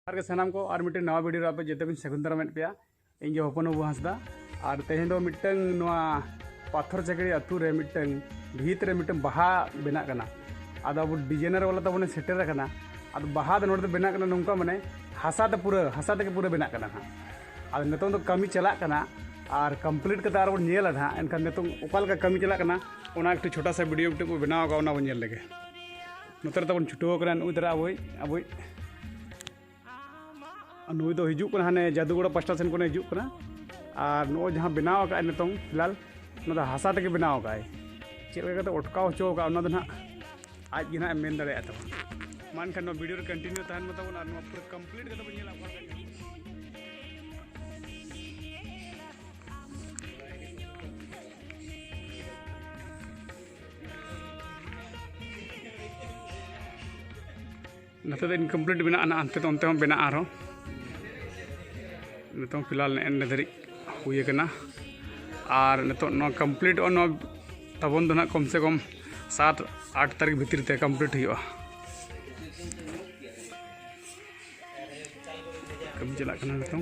के सामान को और मिट्टी नवा वीडियो आप जो को सगुन दाराम पे इन हपन बाबू हंसदा और तेहन दो मिट्टन पाथर चकड़ी अतु रे मिट्टन भीत रे मिट्टन बहा बेना कना अब अब डिजाइनर वाला तब सेटर कना अब बहा दो नोटे बेना कना नौका माने हासा ते पूरा बेना कना हाँ अब नितों तो कमी चला कना और कंप्लीट करते और नेल हाँ एनखान नितों ओका कमी चला कना ओना एक छोटा सा वीडियो मिट्टन को बनाव का बन नेल लगे नोतर तब छुटो कना नुई दरा अब नुई तो हिजू हाने जादूगड़ा पास्टा सेन को हिजूना और नो जहाँ बनाव का नितों फिलहाल ना हासा तक बनाव का चेक अटकाव हचो का ना आज गे ना मेन दाड़ा तब मान खान वीडियो कंटिन्यू तहन मत पूरा कंप्लीट कर नते तो इनकम्प्लीट बना अंते तो अंते बना नितों फिलहाल एंड धरी हुई और नितों कंप्लीट तबन दो ना कम से कम 7-8 तारीख भीतर ते कंप्लीट हुआ कमी चला नितों